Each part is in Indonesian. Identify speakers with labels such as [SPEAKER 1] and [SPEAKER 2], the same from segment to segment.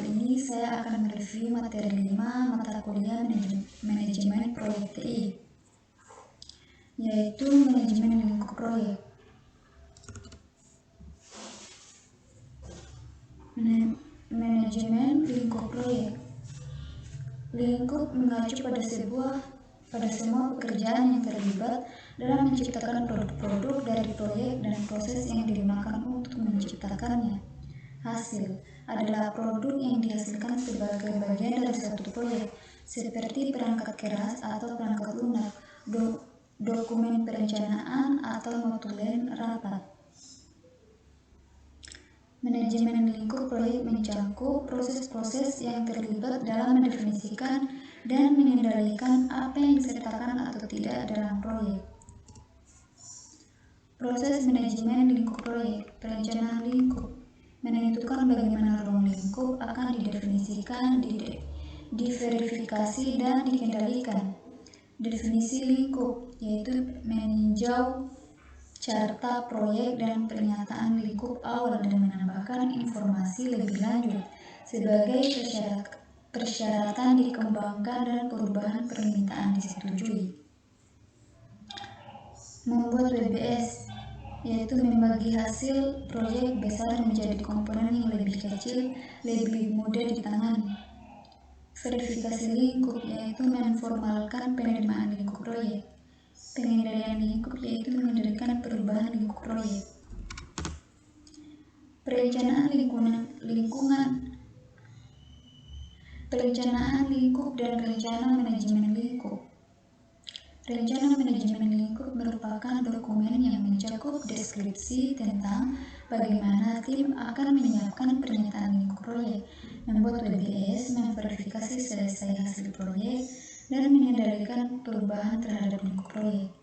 [SPEAKER 1] kali ini saya akan mereview materi 5 mata kuliah manajemen proyek TI, yaitu manajemen lingkup proyek. Manajemen lingkup proyek. Lingkup mengacu pada semua pekerjaan yang terlibat dalam menciptakan produk-produk dari proyek dan proses yang digunakan untuk menciptakannya. Hasil adalah produk yang dihasilkan sebagai bagian dari suatu proyek, seperti perangkat keras atau perangkat lunak, dokumen perencanaan atau notulen rapat. Manajemen lingkup proyek mencakup proses-proses yang terlibat dalam mendefinisikan dan mengendalikan apa yang disertakan atau tidak dalam proyek. Proses manajemen lingkup proyek. Perencanaan lingkup menentukan bagaimana ruang lingkup akan didefinisikan, diverifikasi, dan dikendalikan. Definisi lingkup yaitu meninjau carta proyek dan pernyataan lingkup awal dan menambahkan informasi lebih lanjut sebagai persyaratan dikembangkan dan perubahan permintaan disetujui. Membuat WBS yaitu membagi hasil proyek besar menjadi komponen yang lebih kecil, lebih mudah ditangani. Verifikasi lingkup yaitu menformalkan penerimaan lingkup proyek. Pengendalian lingkup yaitu mengendalikan perubahan lingkup proyek. Perencanaan lingkungan. Perencanaan lingkup dan rencana manajemen lingkup. Rencana manajemen lingkup merupakan dokumen yang mencakup deskripsi tentang bagaimana tim akan menyiapkan pernyataan lingkup proyek, membuat WBS, memverifikasi selesai hasil proyek, dan mengendalikan perubahan terhadap lingkup proyek.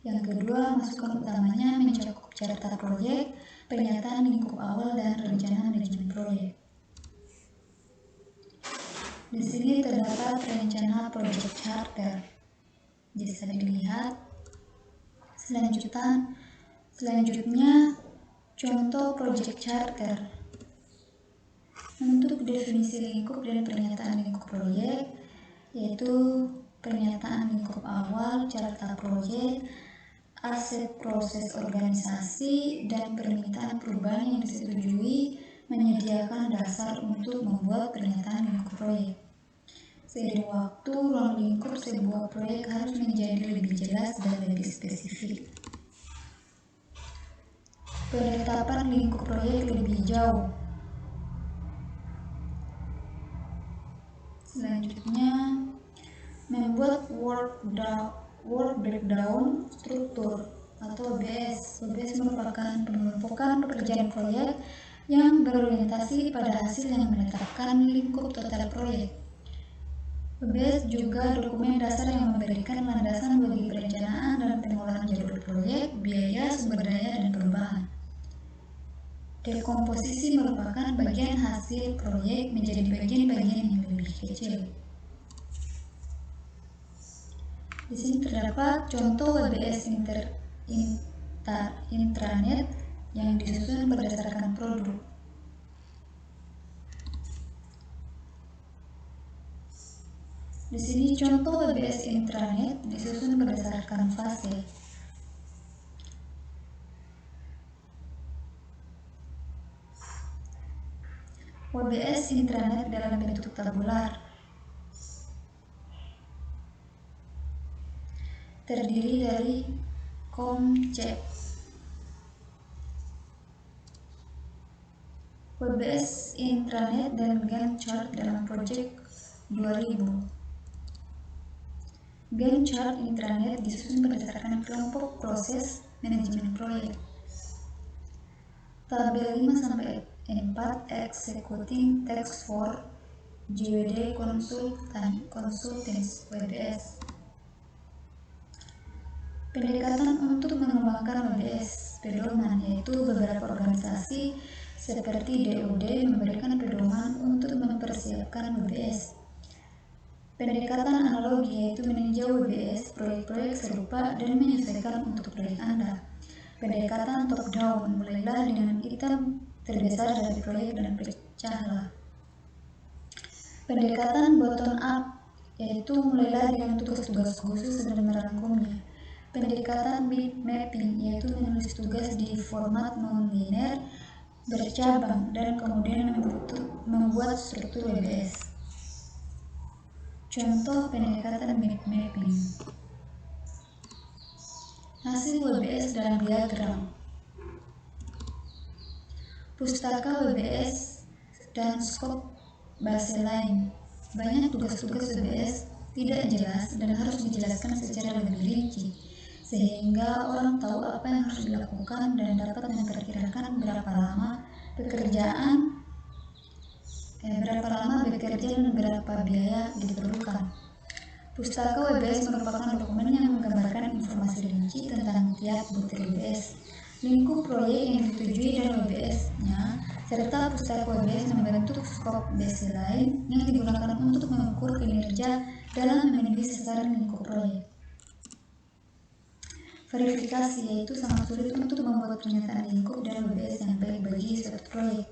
[SPEAKER 1] Yang kedua, masukan utamanya mencakup carta proyek, pernyataan lingkup awal, dan rencana manajemen proyek. Di sini terdapat rencana project charter. Bisa dilihat. Selanjutnya contoh project charter. Untuk definisi lingkup dan pernyataan lingkup proyek, yaitu pernyataan lingkup awal, carta proyek, aset proses organisasi, dan permintaan perubahan yang disetujui menyediakan dasar untuk membuat pernyataan lingkup proyek. Seiring waktu, ruang lingkup sebuah proyek harus menjadi lebih jelas dan lebih spesifik. Penetapan lingkup proyek lebih jauh. Selanjutnya, membuat work breakdown struktur atau WBS. WBS merupakan pengelompokan pekerjaan proyek yang berorientasi pada hasil yang menetapkan lingkup total proyek. WBS juga dokumen dasar yang memberikan landasan bagi perencanaan dan pengolahan jadwal proyek, biaya, sumber daya, dan perubahan. Dekomposisi merupakan bagian hasil proyek menjadi bagian-bagian yang lebih kecil. Di sini terdapat contoh WBS intranet yang disusun berdasarkan produk. Di sini contoh WBS intranet disusun berdasarkan fase. WBS intranet dalam bentuk tabular terdiri dari konsep. WBS intranet dan Gantt chart dalam project 2000. Gantt chart intranet disusun berdasarkan kelompok proses manajemen proyek. Tabel 5-4 Executing Task Force JWD Consultants WBS. Pendekatan untuk mengembangkan WBS. Pedoman yaitu beberapa organisasi seperti DoD memberikan pedoman untuk mempersiapkan WBS. Pendekatan analog yaitu meninjau WBS proyek-proyek serupa dan menyesuaikan untuk proyek Anda. Pendekatan top down, mulailah dengan item terbesar dari proyek dan pecahlah. Pendekatan bottom up, yaitu mulailah dengan tugas-tugas khusus dan merangkumnya. Pendekatan bit mapping, yaitu menulis tugas di format non-linear bercabang dan kemudian membuat struktur WBS. Contoh pendekatan bit mapping. Hasil WBS dalam diagram. Pustaka WBS dan skop baseline. Banyak tugas-tugas WBS tidak jelas dan harus dijelaskan secara lebih rinci, sehingga orang tahu apa yang harus dilakukan dan dapat memperkirakan berapa lama bekerja dan berapa biaya diperlukan. Pustaka WBS merupakan dokumen yang menggambarkan informasi rinci tentang tiap butir WBS, lingkup proyek yang ditujui dan WBS-nya, serta pustaka WBS membentuk skop baseline yang digunakan untuk mengukur kinerja dalam memenuhi sasaran lingkup proyek. Verifikasi, yaitu sangat sulit untuk membuat pernyataan lingkup dan WBS yang baik bagi suatu proyek.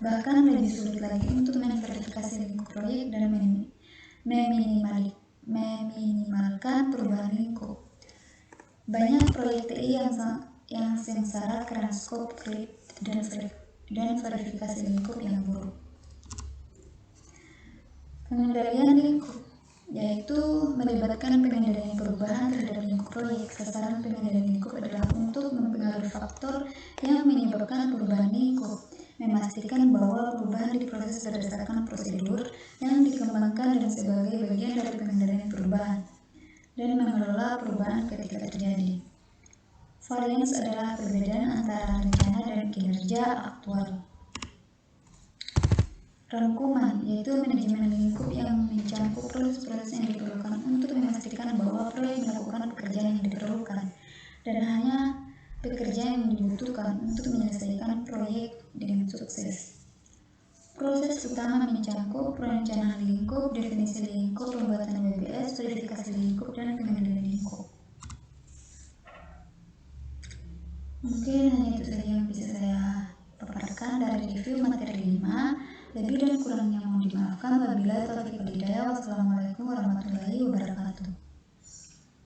[SPEAKER 1] Bahkan lebih sulit lagi untuk memverifikasi lingkup proyek dan meminimalkan perubahan lingkup. Banyak proyek TI yang sengsara karena skop creep dan verifikasi lingkup yang buruk. Pengendalian lingkup, yaitu melibatkan pengendalian perubahan terhadap lingkup proyek. Sasaran pengendalian lingkup adalah untuk mempengaruhi faktor yang menyebabkan perubahan lingkup, memastikan bahwa perubahan diproses berdasarkan prosedur yang dikembangkan dan sebagai bagian dari pengendalian perubahan, dan mengelola perubahan ketika terjadi. Variance adalah perbedaan antara rencana dan kinerja aktual. Rangkuman, yaitu manajemen lingkup yang mencakup proses-proses yang diperlukan untuk memastikan bahwa proyek melakukan pekerjaan yang diperlukan dan hanya pekerjaan yang dibutuhkan untuk menyelesaikan proyek dengan sukses. Proses utama mencakup perencanaan lingkup, definisi lingkup, pembuatan WBS, verifikasi lingkup, dan pengendalian lingkup. Mungkin hanya itu saja yang bisa saya paparkan dari review materi 5. Lebih dan kurangnya mohon dimaafkan. Wabillahi taufiq wal hidayah. Wassalamualaikum warahmatullahi wabarakatuh.